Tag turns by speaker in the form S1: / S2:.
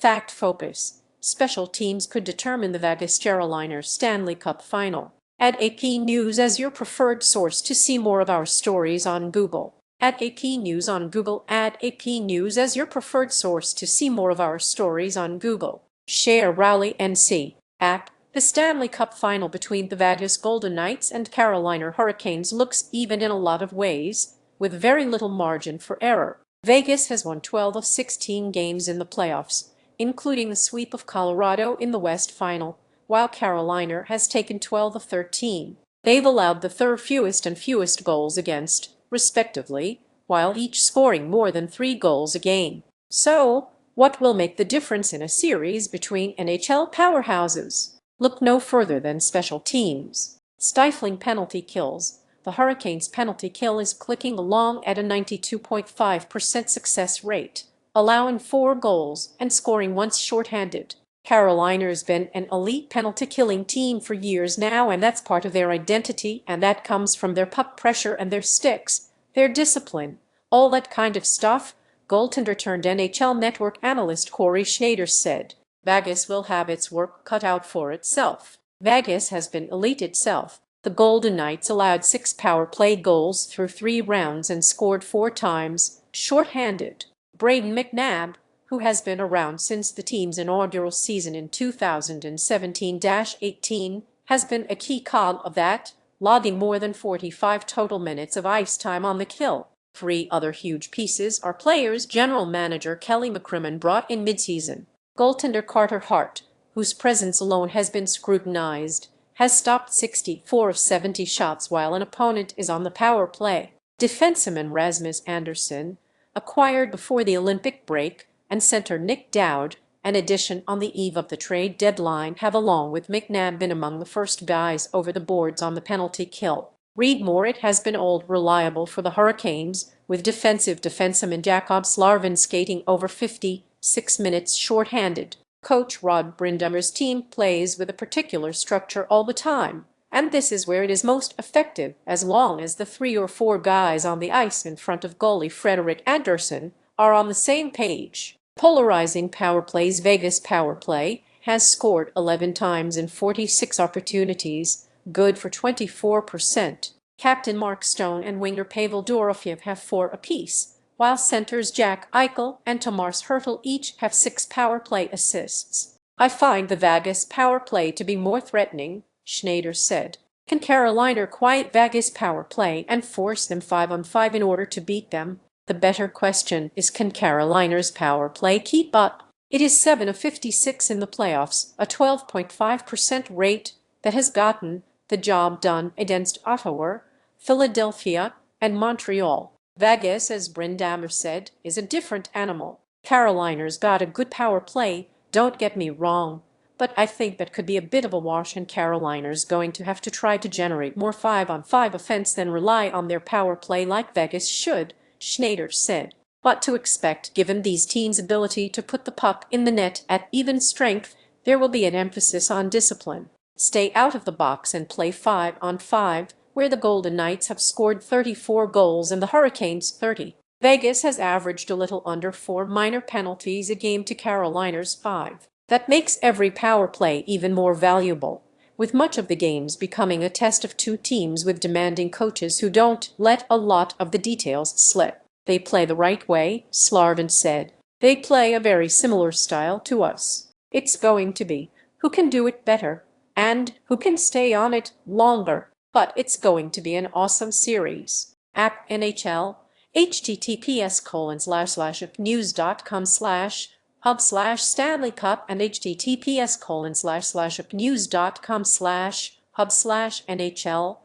S1: Fact Focus. Special teams could determine the Vegas-Carolina Stanley Cup Final. Add AP News as your preferred source to see more of our stories on Google. Add AP News on Google. Add AP News as your preferred source to see more of our stories on Google. Share RALEIGH NC app. The Stanley Cup Final between the Vegas Golden Knights and Carolina Hurricanes looks even in a lot of ways, with very little margin for error. Vegas has won 12 of 16 games in the playoffs, including the sweep of Colorado in the West Final, while Carolina has taken 12 of 13. They've allowed the third fewest and fewest goals against, respectively, while each scoring more than 3 goals a game. So, what will make the difference in a series between NHL powerhouses? Look no further than special teams. Stifling penalty kills. The Hurricanes' penalty kill is clicking along at a 92.5% success rate, allowing 4 goals and scoring once shorthanded. Carolina's been an elite penalty-killing team for years now, and that's part of their identity, and that comes from their puck pressure and their sticks, their discipline, all that kind of stuff, goaltender-turned-NHL Network analyst Corey Schneider said. Vegas will have its work cut out for itself. Vegas has been elite itself. The Golden Knights allowed 6 power play goals through 3 rounds and scored 4 times, shorthanded. Brayden McNabb, who has been around since the team's inaugural season in 2017-18, has been a key cog of that, logging more than 45 total minutes of ice time on the kill. 3 other huge pieces are players general manager Kelly McCrimmon brought in midseason. Goaltender Carter Hart, whose presence alone has been scrutinized, has stopped 64 of 70 shots while an opponent is on the power play. Defenseman Rasmus Andersson, acquired before the Olympic break, and center Nick Dowd, an addition on the eve of the trade deadline, have along with McNabb been among the first guys over the boards on the penalty kill. Read more. It has been old reliable for the Hurricanes, with defenseman Jakob Slarvin skating over 56 minutes shorthanded. Coach Rod Brind'Amour's team plays with a particular structure all the time, and this is where it is most effective, as long as the 3 or 4 guys on the ice in front of goalie Frederik Andersen are on the same page. Polarizing power plays. Vegas power play has scored 11 times in 46 opportunities, good for 24%. Captain Mark Stone and winger Pavel Dorofeyev have 4 apiece, while centers Jack Eichel and Tomas Hertl each have 6 power play assists. I find the Vegas power play to be more threatening, Schneider said. Can Carolina quiet Vegas power play and force them 5-on-5 in order to beat them? The better question is, can Carolina's power play keep up? It is 7 of 56 in the playoffs, a 12.5% rate that has gotten the job done against Ottawa, Philadelphia, and Montreal. Vegas, as Brind'Amour said, is a different animal. Carolina's got a good power play, don't get me wrong, but I think that could be a bit of a wash, and Carolina's going to have to try to generate more 5-on-5 offense than rely on their power play like Vegas should, Schneider said. What to expect given these teams' ability to put the puck in the net at even strength? There will be an emphasis on discipline. Stay out of the box and play 5-on-5, where the Golden Knights have scored 34 goals and the Hurricanes 30. Vegas has averaged a little under 4 minor penalties a game to Carolina's 5. That makes every power play even more valuable, with much of the games becoming a test of 2 teams with demanding coaches who don't let a lot of the details slip. They play the right way, Slarvin said. They play a very similar style to us. It's going to be who can do it better and who can stay on it longer. But it's going to be an awesome series. App NHL, https://news.com/hub/Stanley Cup and https://news.com/hub/NHL.